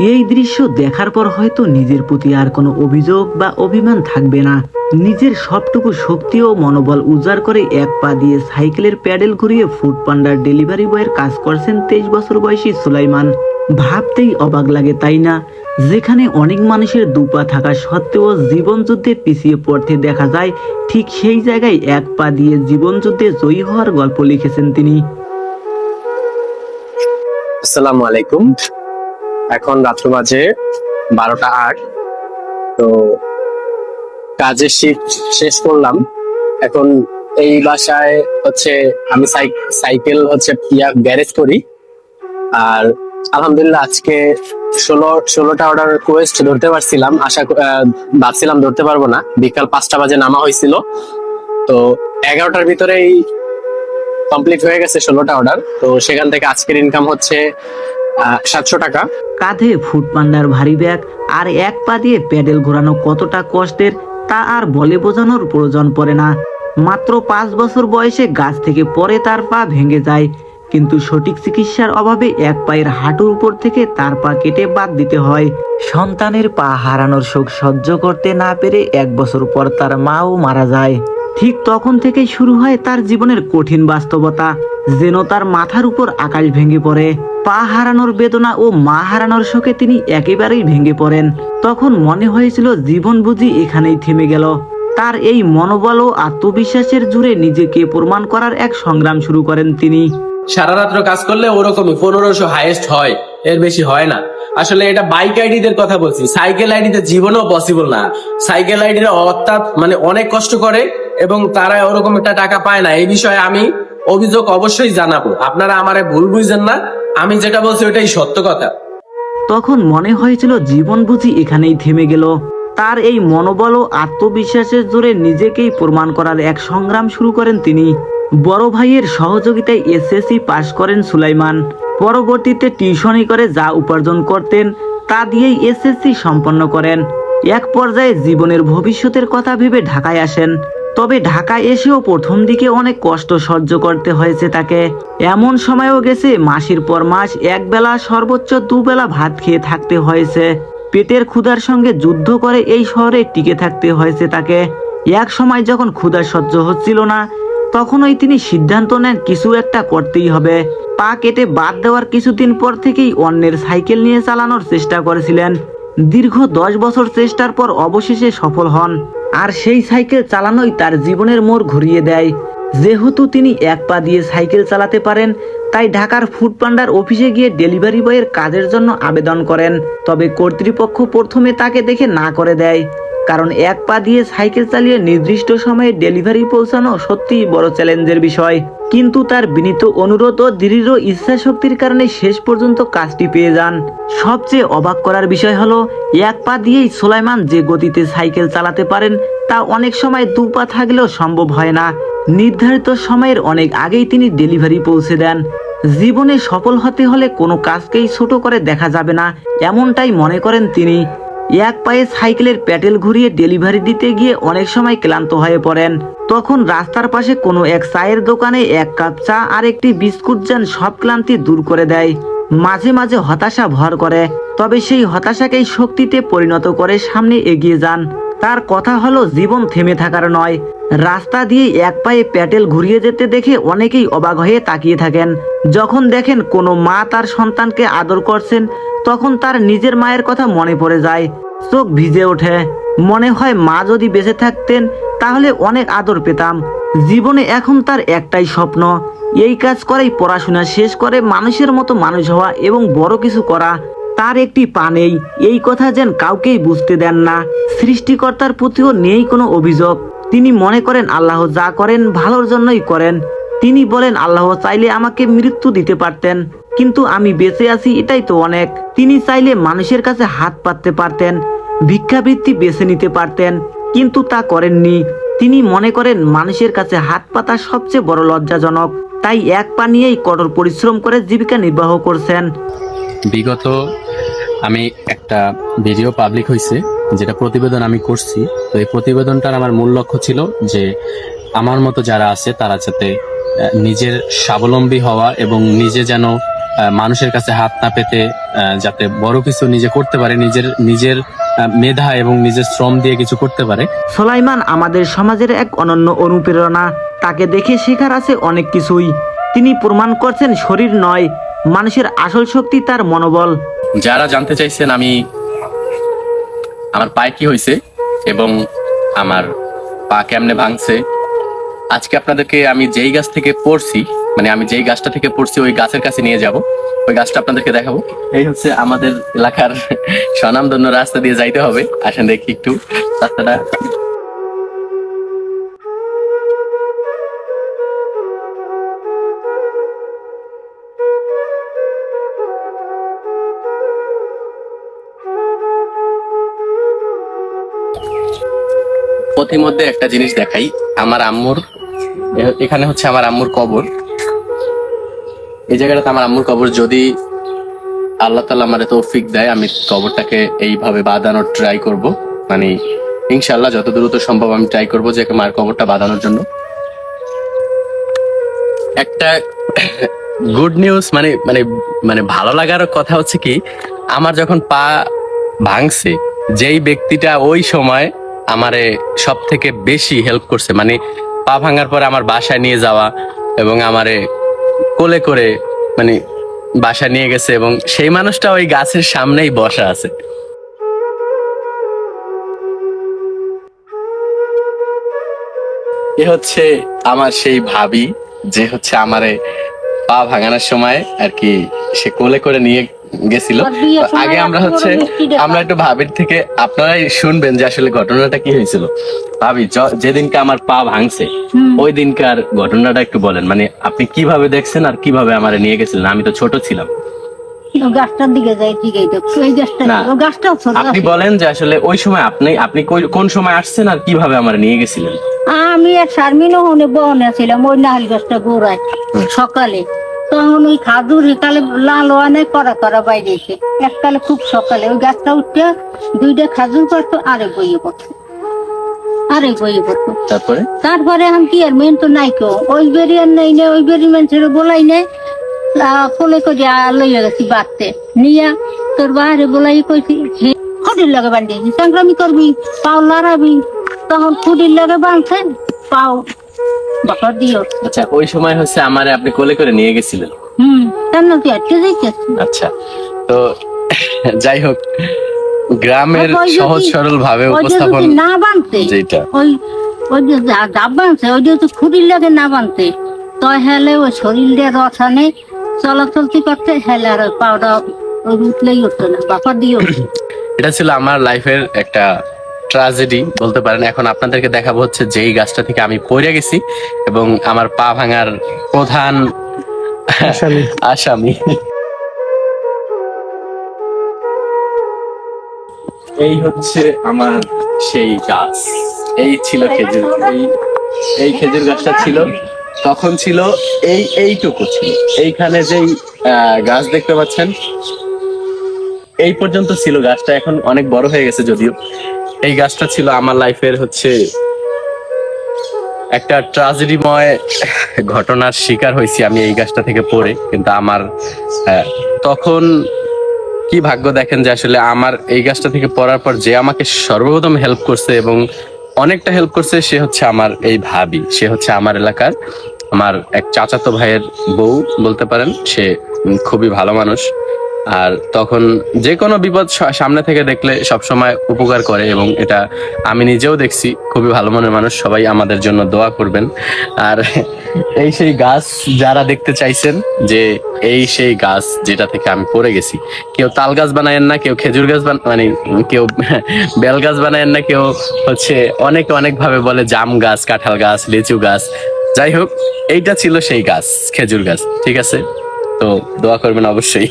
এই দৃশ্য দেখার পর হয়তো নিজের প্রতি আর কোনো অভিযোগ বা অভিমান থাকবে না। নিজের সবটুকু শক্তি ও মনোবল উজাড় করে এক পা দিয়ে সাইকেলের প্যাডেল ঘুরিয়ে ফুড পান্ডার ডেলিভারি বয়ের কাজ করছেন 23 বছর বয়সী সুলাইমান। ভাবতেই অবাক লাগে, তাই না? যেখানে অনেক মানুষের দুপা থাকা সত্ত্বেও জীবনযুদ্ধে পিছিয়ে পড়তে দেখা যায়, ঠিক সেই জায়গায় এক পা দিয়ে জীবনযুদ্ধে জয়ী হওয়ার গল্প লিখেছেন তিনি। আসসালামু আলাইকুম। এখন রাত্র বাজে 12টা 8। তো কাজের শিফট শেষ করলাম। এখন এই বাসায় হচ্ছে আমি সাইকেল হচ্ছে গ্যারেজ করি। আর আলহামদুলিল্লাহ আজকে 16টা অর্ডার কোয়েস্ট ধরতে পারছিলাম। ভাবছিলাম ধরতে পারবো না, বিকাল 5টা বাজে নামা হয়েছিল। তো 11টার ভিতরেই কমপ্লিট হয়ে গেছে 16টা অর্ডার। তো সেখান থেকে আজকের ইনকাম হচ্ছে 700 টাকা। কাঁধে ফুড পান্ডার ভারী ব্যাগ আর এক পা দিয়ে প্যাডেল ঘোরানো কতটা কষ্টের তা আর বলে বোঝানোর প্রয়োজন পড়ে না। মাত্র 5 বছর বয়সে গাছ থেকে পরে তার পা ভেঙে যায়, কিন্তু সঠিক চিকিৎসার অভাবে এক পায়ের হাঁটুর উপর থেকে তার পা কেটে বাদ দিতে হয়। সন্তানের পা হারানোর শোক সহ্য করতে না পেরে 1 বছর পর তার মাও মারা যায়। ঠিক তখন থেকেই শুরু হয় তার জীবনের কঠিন বাস্তবতা, যেন তার মাথার উপর আকাশ ভেঙে পড়ে। পা হারানোর বেদনা ও মা হারানোর শোকে তিনি একেবারেই ভেঙে পড়েন। তখন মনে হয়েছিল জীবন বুঝি এখানেই থেমে গেল। তার এই মনোবল ও আত্মবিশ্বাসের জুড়ে নিজেকে প্রমাণ করার এক সংগ্রাম শুরু করেন তিনি। সারা রাত্র কাজ করলে ওরকমই 1500 হাইয়েস্ট হয়, এর বেশি হয় না। আসলে এটা বাইক আইডিদের কথা বলছি, সাইকেল আইডিতে জীবনেও পসিবল না। সাইকেল আইডিরা অর্থাৎ অনেক কষ্ট করে এবং তারা ওরকম একটা টাকা পায় না। এই বিষয়ে আমি অভিযোগ অবশ্যই জানাবো, আপনারা আমারে ভুল বুঝছেন না। আমি যেটা বলছি ওটাই সত্য কথা। তখন মনে হয়েছিল জীবন বুঝি এখানেই থেমে গেল। তার এই মনোবল ও আত্মবিশ্বাসের জোরে নিজেকেই প্রমাণ করার এক সংগ্রাম শুরু করেন তিনি। বড় ভাইয়ের সহযোগিতায় এসএসসি পাশ করেন সুলাইমান। পরবর্তীতে টিউশনি করে যা উপার্জন করতেন তা দিয়েই এসএসসি সম্পন্ন করেন। এক পর্যায়ে জীবনের ভবিষ্যতের কথা ভেবে ঢাকায় আসেন। তবে ঢাকায় এসেও প্রথম দিকে অনেক কষ্ট সহ্য করতে হয়েছে তাকে। এমন সময়ও গেছে মাসের পর মাস একবেলা সর্বোচ্চ 2 বেলা ভাত খেয়ে থাকতে হয়েছে। পেটের ক্ষুধার সঙ্গে যুদ্ধ করে এই শহরে টিকে থাকতে হয়েছে তাকে। এক সময় যখন ক্ষুধা সহ্য হচ্ছিল না, তখনই তিনি সিদ্ধান্ত নেন কিছু একটা করতেই হবে। পা কেটে বাদ দেওয়ার কিছুদিন পর থেকেই অন্যের সাইকেল নিয়ে চালানোর চেষ্টা করেছিলেন। দীর্ঘ 10 বছর চেষ্টার পর অবশেষে সফল হন। আর সেই সাইকেল চালানোই তার জীবনের মোড় ঘুরিয়ে দেয়। যেহেতু তিনি এক পা দিয়ে সাইকেল চালাতে পারেন, তাই ঢাকার ফুড পান্ডার অফিসে গিয়ে ডেলিভারি বয়ের কাজের জন্য আবেদন করেন। তবে কর্তৃপক্ষ প্রথমে তাকে দেখে না করে দেয়, কারণ এক পা দিয়ে সাইকেল চালিয়ে নির্দিষ্ট সময়ে ডেলিভারি পৌঁছানো সত্যিই বড় চ্যালেঞ্জের বিষয়। কিন্তু তার বিনীত অনুরোধ ও দৃঢ় ইচ্ছা শক্তির কারণে শেষ পর্যন্ত কাজটি পেয়ে যান। সবচেয়ে অবাক করার বিষয় হলো, এক পা দিয়েই সুলাইমান যে গতিতে সাইকেল চালাতে পারেন তা অনেক সময় 2 পা থাকলেও সম্ভব হয় না। নির্ধারিত সময়ের অনেক আগেই তিনি ডেলিভারি পৌঁছে দেন। জীবনে সফল হতে হলে কোনো কাজকেই ছোট করে দেখা যাবে না, এমনটাই মনে করেন তিনি। এক পায়ে সাইকেলের প্যাডেল ঘুরিয়ে ডেলিভারি দিতে গিয়ে অনেক সময় ক্লান্ত হয়ে পড়েন। তখন রাস্তার পাশে কোনো এক চায়ের দোকানে 1 কাপ চা আর একটি বিস্কুট যেন সব ক্লান্তি দূর করে দেয়। মাঝে মাঝে হতাশা ভর করে, তবে সেই হতাশাকেই শক্তিতে পরিণত করে সামনে এগিয়ে যান। তার কথা হলো, জীবন থেমে থাকার নয়। রাস্তা দিয়ে এক পায়ে প্যাডেল ঘুরিয়ে যেতে দেখে অনেকেই অবাক হয়ে তাকিয়ে থাকেন। যখন দেখেন কোনো মা তার সন্তানকে আদর করছেন, তখন তার নিজের মায়ের কথা মনে পড়ে যায়, চোখ ভিজে ওঠে। মনে হয় মা যদি বেঁচে থাকতেন তাহলে অনেক আদর পেতাম। জীবনে এখন তার একটাই স্বপ্ন, এই কাজ করেই পড়াশোনা শেষ করে মানুষের মতো মানুষ হওয়া এবং বড় কিছু করা। তার একটি পা নেই, এই কথা যেন কাউকেই বুঝতে দেন না। সৃষ্টিকর্তার প্রতিও নেই কোনো অভিযোগ। তিনি মনে করেন আল্লাহ যা করেন ভালোর জন্যই করেন। তিনি বলেন, আল্লাহ চাইলে আমাকে মৃত্যু দিতে পারতেন, কিন্তু আমি বেঁচে আছি এটাই তো অনেক। তিনি চাইলে মানুষের কাছে হাত পাততে পারতেন, ভিক্ষাবৃত্তি বেছে নিতে পারতেন, কিন্তু তা করেননি। তিনি মনে করেন মানুষের কাছে হাত পাতা সবচেয়ে বড় লজ্জাজনক। তাই এক পা নিয়েই কঠোর পরিশ্রম করে জীবিকা নির্বাহ করছেন। বিগত আমি একটা ভিডিও পাবলিক হয়েছে, যেটা প্রতিবেদন আমি করছি। তো এই প্রতিবেদনটার আমার মূল লক্ষ্য ছিল যে আমার মতো যারা আছে তারা যাতে নিজের স্বাবলম্বী হওয়া এবং নিজে যেন মানুষের কাছে হাত না পেতে যাতে বড় কিছু নিজে করতে পারে, নিজের নিজের মেধা এবং নিজের শ্রম দিয়ে কিছু করতে পারে। সোলাইমান আমাদের সমাজের এক অনন্য অনুপ্রেরণা। তাকে দেখে শেখার আছে অনেক কিছুই। তিনি প্রমাণ করছেন শরীর নয়, মানুষের আসল শক্তি তার মনোবল। যারা জানতে চাইছেন আমি আমার পায়ে কি হয়েছে এবং আমার পা কেমনে ভাঙছে, আজকে আপনাদেরকে আমি যেই গাছ থেকে পড়ছি, মানে আমি যেই গাছটা থেকে পড়ছি ওই গাছের কাছে নিয়ে যাব, ওই গাছটা আপনাদেরকে দেখাবো। এই হচ্ছে আমাদের এলাকার স্বনামধন্য রাস্তা দিয়ে যাইতে হবে। আসেন দেখি একটু রাস্তাটা। পথিমধ্যে একটা জিনিস দেখাই, আমার আম্মুর এখানে হচ্ছে আমার আম্মুর কবর। এই জায়গাটাতে আমার আম্মুর কবর। যদি আল্লাহ তাআলা আমারে তৌফিক দেয় আমি কবরটাকে এইভাবে বাঁধানোর ট্রাই করব, মানে ইনশাআল্লাহ যত দ্রুত সম্ভব আমি ট্রাই করব যে মার কবরটা বাঁধানোর জন্য। একটা গুড নিউজ, মানে মানে মানে ভালো লাগার কথা হচ্ছে কি, আমার যখন পা ভাঙছে, যেই ব্যক্তিটা ওই সময় আমারে সব থেকে বেশি হেল্প করছে, মানে পা ভাঙার পরে আমার বাসায় নিয়ে যাওয়া এবং আমারে কোলে করে মানে বাসায় নিয়ে গেছে, এবং সেই মানুষটা ওই গাছের সামনেই বসা আছে। এ হচ্ছে আমার সেই ভাবি, যে হচ্ছে আমারে পা ভাঙানোর সময় আর কি সে কোলে করে নিয়ে গেছিল। আগে আমরা একটু ভাবির থেকে আপনারাই শুনবেন যে আসলে ঘটনাটা কি হয়েছিল। ভাবি, যেদিনকে আমার পা ভাঙছে ওই দিনকার ঘটনাটা একটু বলেন, মানে আপনি কিভাবে দেখছেন আর কিভাবে আমারে নিয়ে গেছিলেন? আমি তো ছোট ছিলাম। গাছটার দিকে যাই, ঠিকই তো ওই গাছটা, না, ওই গাছটাও ছোট। আপনি বলেন যে আসলে ওই সময় আপনি কোন সময় আসছেন আর কিভাবে আমারে নিয়ে গেছিলেন? আমি আর শারমিনও হনে বহনে ছিলাম ওই নাহল গাছটা গোড়ায় সকালে। তখন ওই খাজুর একালে লাল ওয়ানে করা করা বাইরে এসে এককালে খুব সকালে ওই গাছটা উঠতে দুইটা খাজুর পড়তো, আরেক বইয়ে পড়তো, আরেক বইয়ে পড়তো। তারপরে আমি কি আর মেন তো নাই কেউ, ওই বেরিয়ে নেই নে, ওই বেরি মানুষের বলাই নেই, কোলে করে লইয়া গেছি বাড়তে নিয়া তোর বাইরে বলাই কইছি খুঁটির লাগে বান্ধিয়েছি, সংক্রামি করবি, পাও লড়াবি। তখন খুঁটির লাগে বাঁধছে, পাও বাকর দিও। আচ্ছা, ওই সময় হচ্ছে আমারে আপনি কোলে করে নিয়ে গেছিলেন। কেন তুই আটকে যাইতেছি? আচ্ছা, তো যাই হোক, গ্রামের সহজ সরল ভাবে উপস্থাপন না বানতে, যেটা ওই ওই যে ডাব বানছে ওই যে খুঁটির লাগে না বানতে, তো হেলে ওই শরীর দিয়ে রসানে চলাচলতি করতে হেলে আর ওই পাওটা ওই উঠলেই উঠতো না, বাকর দিয়ে উঠতো। এটা ছিল আমার লাইফের একটা ট্রাজেডি বলতে পারেন। এখন আপনাদেরকে দেখাবো হচ্ছে যেই গাছটা থেকে আমি পড়ে গেছি এবং আমার পা ভাঙার প্রধান আসামি। এই হচ্ছে আমার সেই গাছ। এই ছিল খেজুর, এই খেজুর গাছটা ছিল তখন ছিল এইটুকু ছিল। এইখানে যেই গাছ দেখতে পাচ্ছেন এই পর্যন্ত ছিল গাছটা, এখন অনেক বড় হয়ে গেছে যদিও। এই গাছটা ছিল আমার লাইফের হচ্ছে একটা ট্রাজেডিময় ঘটনার শিকার হয়েছি আমি এই গাছটা থেকে পড়ে। কিন্তু আমার তখন কি ভাগ্য দেখেন যে আসলে আমার এই গাছটা থেকে পড়ার পর যে আমাকে সর্বপ্রথম হেল্প করছে এবং অনেকটা হেল্প করছে সে হচ্ছে আমার এই ভাবি। সে হচ্ছে আমার এলাকার আমার এক চাচাতো ভাইয়ের বউ বলতে পারেন। সে খুবই ভালো মানুষ, আর তখন যে কোনো বিপদ সামনে থেকে দেখলে সবসময় উপকার করে, এবং এটা আমি নিজেও দেখছি। খুবই ভালো মনের মানুষ, সবাই আমাদের জন্য দোয়া করবেন। আর এই সেই গাছ যারা দেখতে চাইছেন যে এই সেই গাছ যেটা থেকে আমি পড়ে গেছি, কেউ তাল গাছ বানায়েন না, কেউ খেজুর গাছ মানে কেউ বেল গাছ বানায়েন না, কেউ হচ্ছে অনেক অনেক ভাবে বলে জাম গাছ, কাঁঠাল গাছ, লিচু গাছ। যাই হোক, এইটা ছিল সেই গাছ, খেজুর গাছ। ঠিক আছে, তো দোয়া করবেন অবশ্যই।